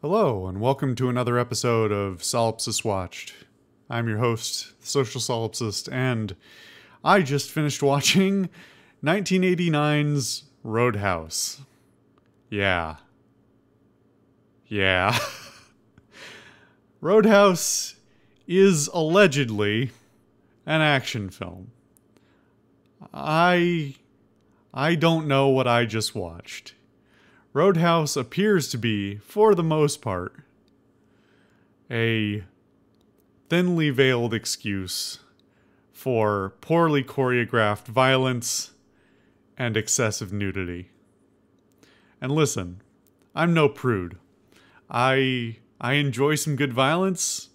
Hello, and welcome to another episode of Solipsist Watched. I'm your host, the Social Solipsist, and I just finished watching 1989's Roadhouse. Yeah. Roadhouse is allegedly an action film. I don't know what I just watched. Roadhouse appears to be, for the most part, a thinly veiled excuse for poorly choreographed violence and excessive nudity. And listen, I'm no prude. I enjoy some good violence.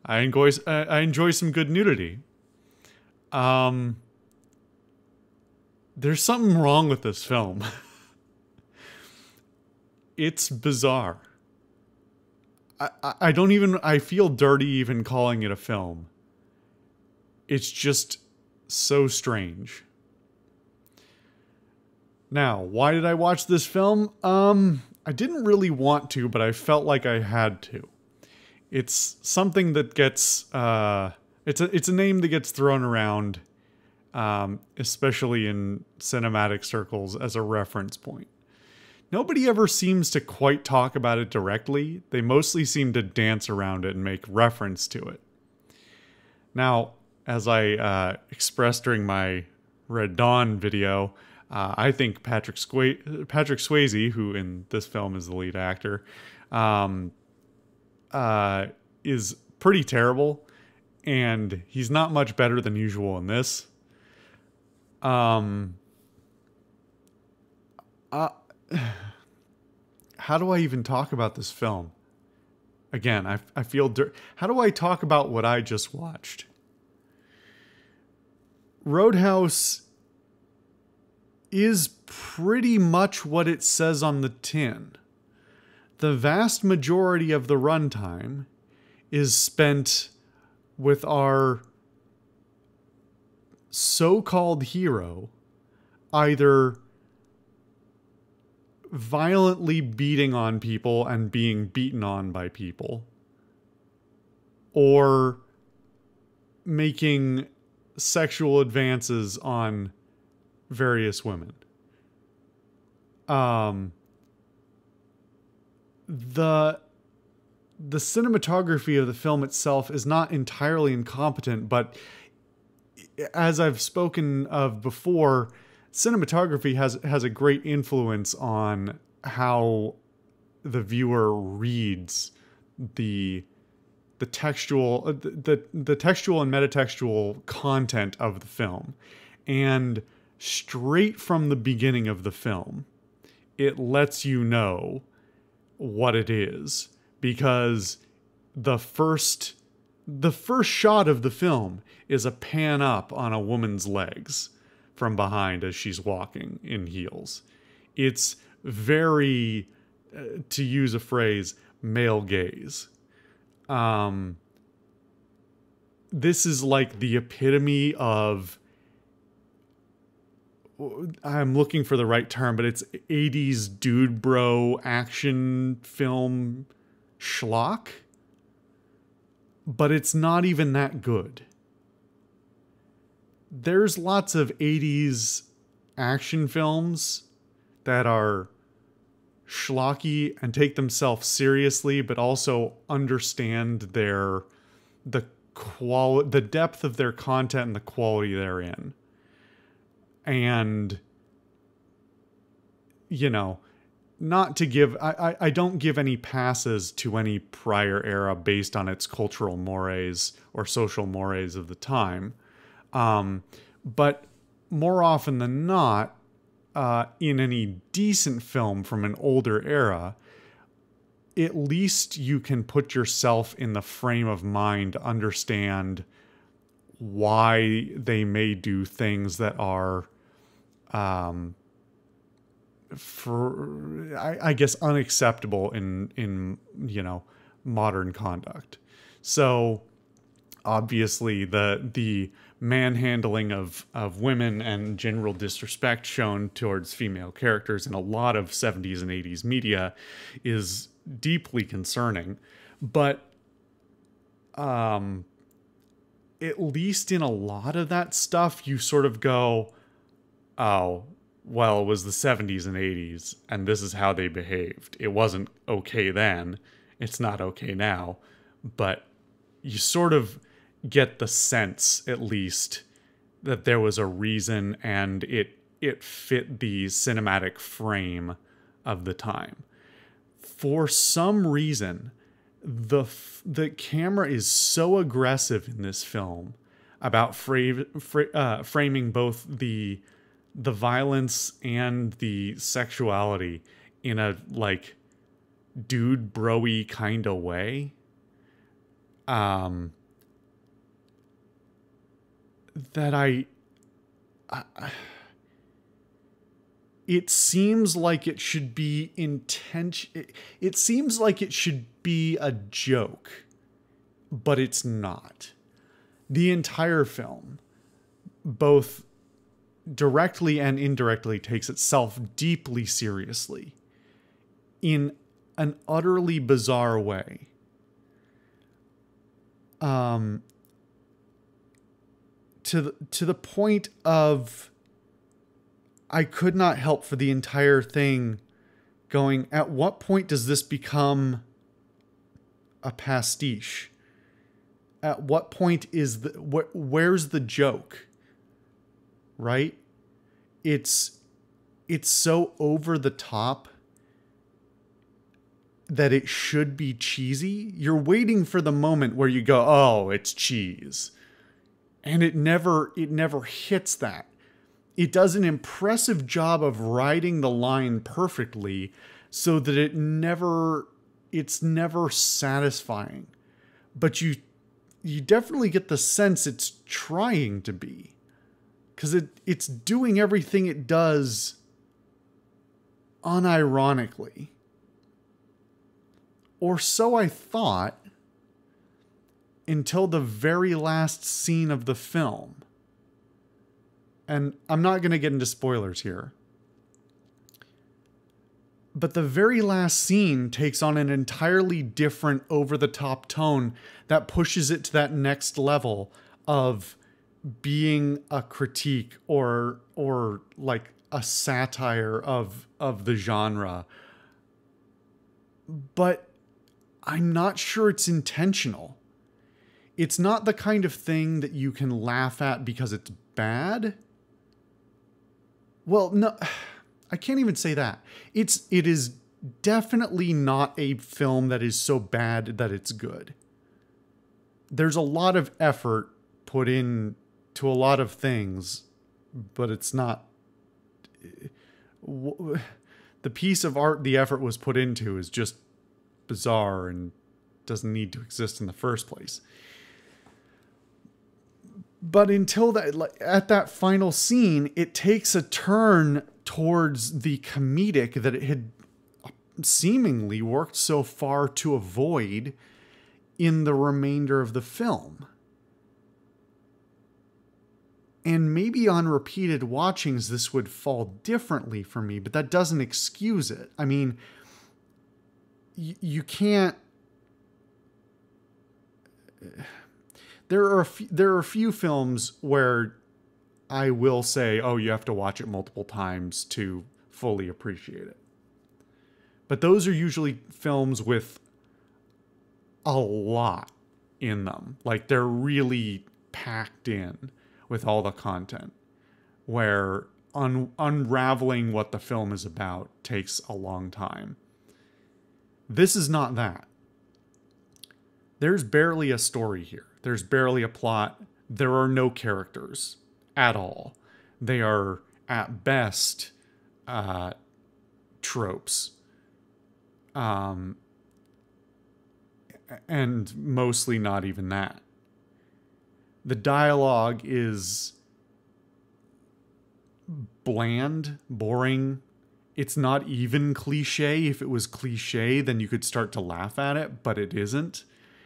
I enjoy some good nudity. There's something wrong with this film. It's bizarre. I feel dirty even calling it a film. It's just so strange. Now, why did I watch this film? I didn't really want to, but I felt like I had to. It's something that gets, it's a name that gets thrown around, especially in cinematic circles as a reference point. Nobody ever seems to quite talk about it directly. They mostly seem to dance around it and make reference to it. Now, as I expressed during my Red Dawn video, I think Patrick Swayze, who in this film is the lead actor, is pretty terrible, and he's not much better than usual in this. How do I even talk about this film? Again, I feel how do I talk about what I just watched? Roadhouse is pretty much what it says on the tin. The vast majority of the runtime is spent with our so-called hero either violently beating on people and being beaten on by people, or making sexual advances on various women. The cinematography of the film itself is not entirely incompetent, but as I've spoken of before, cinematography has a great influence on how the viewer reads the textual the textual and metatextual content of the film. And straight from the beginning of the film, it lets you know what it is, because the first shot of the film is a pan up on a woman's legs from behind as she's walking in heels. It's very, to use a phrase, male gaze. This is like the epitome of, I'm looking for the right term, but it's 80s dude bro action film schlock. But it's not even that good. There's lots of 80s action films that are schlocky and take themselves seriously, but also understand the depth of their content and the quality therein. And, you know, not to give, I don't give any passes to any prior era based on its cultural mores or social mores of the time. But more often than not, in any decent film from an older era, at least you can put yourself in the frame of mind to understand why they may do things that are, I guess, unacceptable in you know, modern conduct. So obviously the manhandling of women and general disrespect shown towards female characters in a lot of 70s and 80s media is deeply concerning. But at least in a lot of that stuff, you sort of go, oh, well, it was the 70s and 80s, and this is how they behaved. It wasn't okay then. It's not okay now. But you sort of get the sense, at least, that there was a reason, and it fit the cinematic frame of the time. For some reason, the camera is so aggressive in this film about framing both the violence and the sexuality in a like dude bro-y kind of way. That it seems like it should be it seems like it should be a joke, but it's not. The entire film, both directly and indirectly, takes itself deeply seriously in an utterly bizarre way. To the point of I could not help for the entire thing going, at what point does this become a pastiche? At what point is where's the joke? Right? It's so over the top that it should be cheesy. You're waiting for the moment where you go, oh, it's cheese. And it never hits that. It does an impressive job of riding the line perfectly so that it's never satisfying. But you definitely get the sense it's trying to be. Because it's doing everything it does unironically. Or so I thought, until the very last scene of the film. And I'm not going to get into spoilers here. But the very last scene takes on an entirely different over-the-top tone that pushes it to that next level of being a critique or like a satire of the genre. But I'm not sure it's intentional. It's not the kind of thing that you can laugh at because it's bad. Well, no, I can't even say that. It is definitely not a film that is so bad that it's good. There's a lot of effort put in to a lot of things, but it's not. The piece of art the effort was put into is just bizarre and doesn't need to exist in the first place. But until that, at that final scene, it takes a turn towards the comedic that it had seemingly worked so far to avoid in the remainder of the film. And maybe on repeated watchings, this would fall differently for me, but that doesn't excuse it. I mean, you can't. There are a few films where I will say, oh, you have to watch it multiple times to fully appreciate it. But those are usually films with a lot in them. Like, they're really packed in with all the content, where unraveling what the film is about takes a long time. This is not that. There's barely a story here. There's barely a plot. There are no characters at all. They are, at best, tropes. And mostly not even that. The dialogue is bland, boring. It's not even cliche. If it was cliche, then you could start to laugh at it, but it isn't.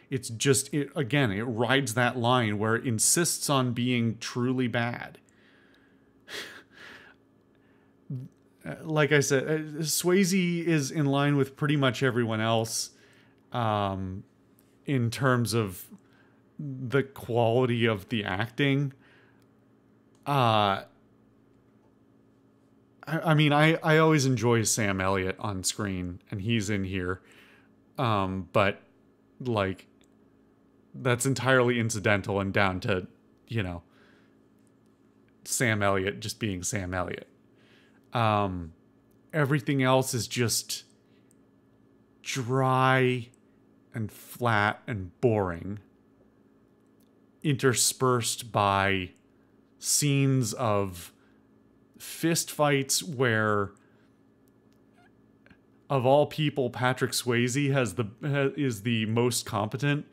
It's just, it rides that line where it insists on being truly bad. like I said, Swayze is in line with pretty much everyone else in terms of the quality of the acting. I mean, I always enjoy Sam Elliott on screen, and he's in here. But, like, that's entirely incidental and down to, you know, Sam Elliott just being Sam Elliott. Everything else is just dry and flat and boring, interspersed by scenes of fist fights where, of all people, Patrick Swayze is the most competent.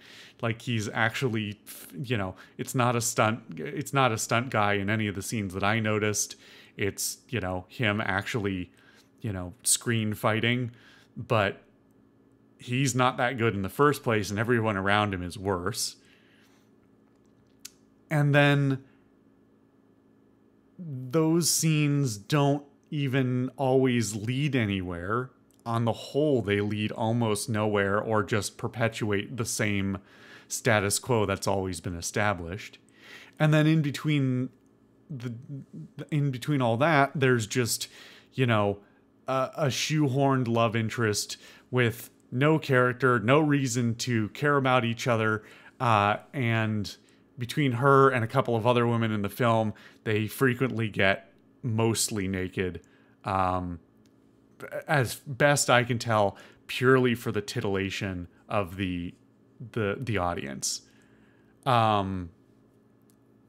Like, he's actually, you know, it's not a stunt guy in any of the scenes that I noticed. It's, you know, him actually, you know, screen fighting, but he's not that good in the first place, and everyone around him is worse. And then those scenes don't even always lead anywhere. On the whole, they lead almost nowhere or just perpetuate the same status quo that's always been established. And then in between all that, there's just, you know, a shoehorned love interest with no character, no reason to care about each other, and between her and a couple of other women in the film, they frequently get mostly naked, as best I can tell, purely for the titillation of the audience.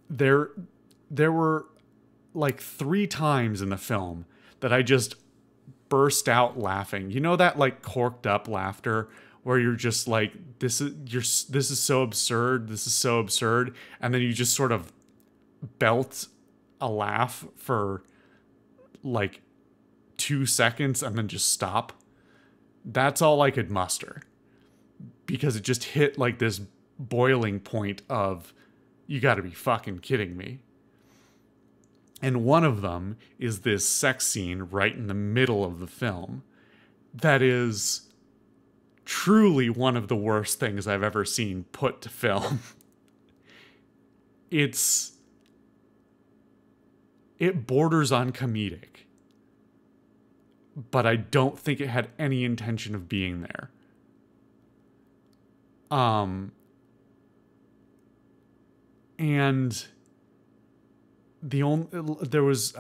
There were like 3 times in the film that I just burst out laughing. You know, that like corked up laughter where you're just like, this is so absurd, this is so absurd, and then you just sort of belt a laugh for like 2 seconds and then just stop. That's all I could muster, because it just hit like this boiling point of, you gotta be fucking kidding me. And one of them is this sex scene right in the middle of the film that is truly one of the worst things I've ever seen put to film. It borders on comedic, but I don't think it had any intention of being there. And there was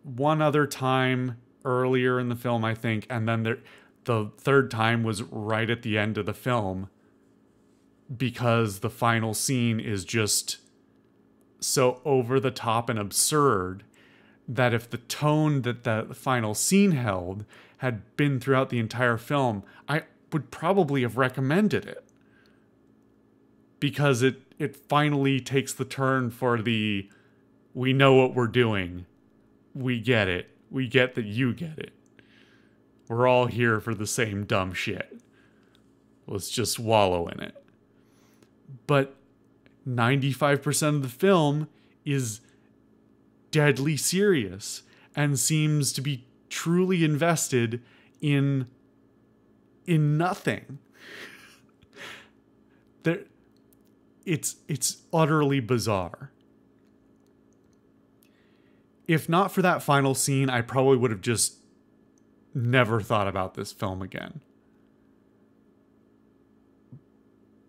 one other time earlier in the film, I think, and then the third time was right at the end of the film, because the final scene is just so over the top and absurd that if the tone that the final scene held had been throughout the entire film, I would probably have recommended it, because it finally takes the turn for the, we know what we're doing, we get it, we get that you get it, we're all here for the same dumb shit, let's just wallow in it. But 95% of the film is deadly serious and seems to be truly invested in nothing. It's utterly bizarre. If not for that final scene, I probably would have just never thought about this film again.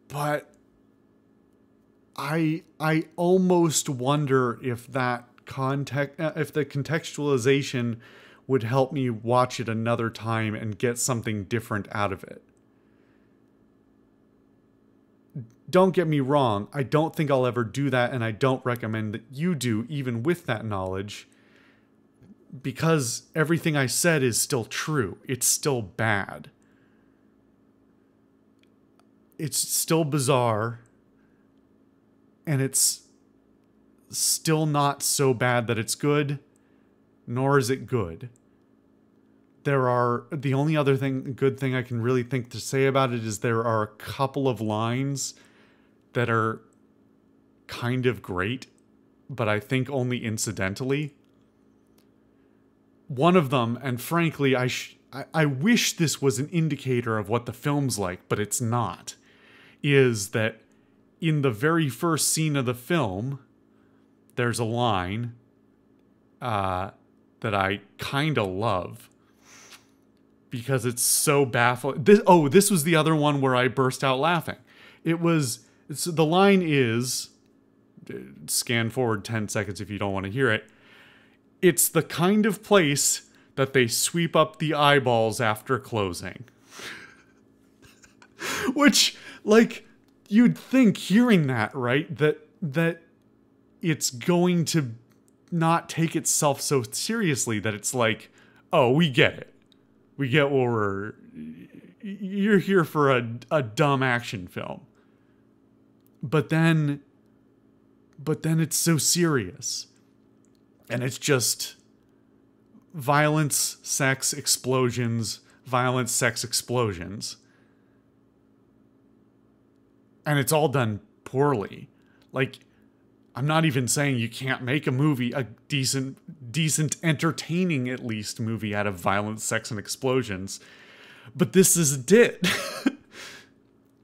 But I almost wonder if the contextualization would help me watch it another time and get something different out of it. Don't get me wrong, I don't think I'll ever do that, and I don't recommend that you do, even with that knowledge, because everything I said is still true. It's still bad. It's still bizarre, and it's still not so bad that it's good, nor is it good. The only other good thing I can really think to say about it is there are a couple of lines that are kind of great, but I think only incidentally. One of them, and frankly, I wish this was an indicator of what the film's like, but it's not, is that in the very first scene of the film, there's a line that I kind of love because it's so baffling. This was the other one where I burst out laughing. The line is, scan forward 10 seconds if you don't want to hear it. It's the kind of place that they sweep up the eyeballs after closing. Which, like, you'd think hearing that, right? That it's going to not take itself so seriously, that it's like, oh, we get it. We get what you're here for a dumb action film. But then it's so serious. And it's just violence, sex, explosions, violence, sex, explosions. And it's all done poorly. Like, I'm not even saying you can't make a movie, a decent, entertaining at least movie out of violence, sex, and explosions. But this is it.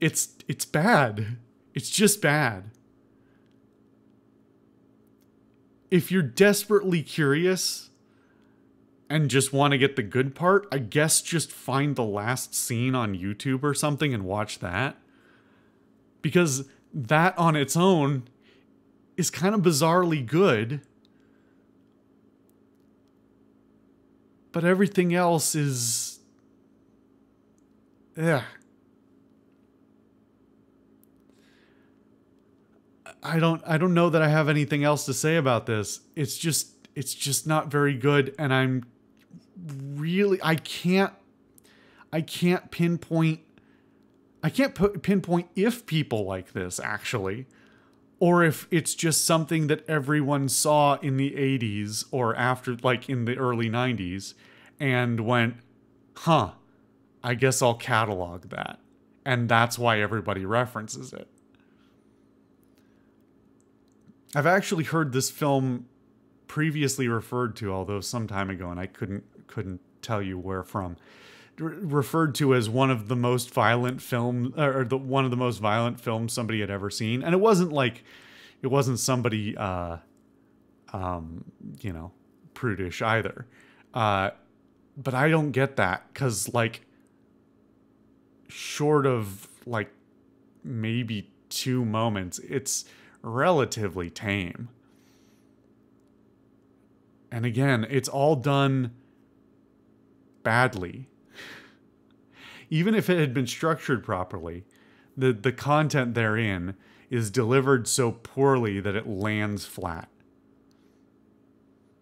It's bad. It's just bad. If you're desperately curious and just want to get the good part, I guess just find the last scene on YouTube or something and watch that. Because that on its own is kind of bizarrely good. But everything else is... yeah. I don't know that I have anything else to say about this. It's just not very good, and I'm really I can't pinpoint if people like this actually, or if it's just something that everyone saw in the 80s or after, like in the early 90s, and went, "Huh, I guess I'll catalog that." And that's why everybody references it. I've actually heard this film previously referred to, although some time ago, and I couldn't tell you where from. Referred to as one of the most violent film, or one of the most violent films somebody had ever seen, and it wasn't somebody, prudish either. But I don't get that, because like, short of like maybe 2 moments, it's relatively tame. And again, it's all done badly. Even if it had been structured properly, the content therein is delivered so poorly that it lands flat.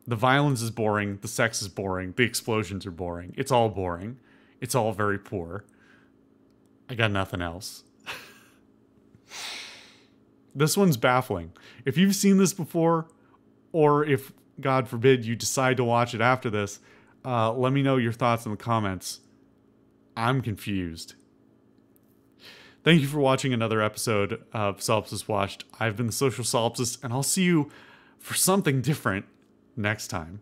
The violence is boring, the sex is boring, the explosions are boring. It's all boring. It's all very poor. I got nothing else. This one's baffling. If you've seen this before, or if, God forbid, you decide to watch it after this, let me know your thoughts in the comments. I'm confused. Thank you for watching another episode of Solipsist Watched. I've been the Social Solipsist, and I'll see you for something different next time.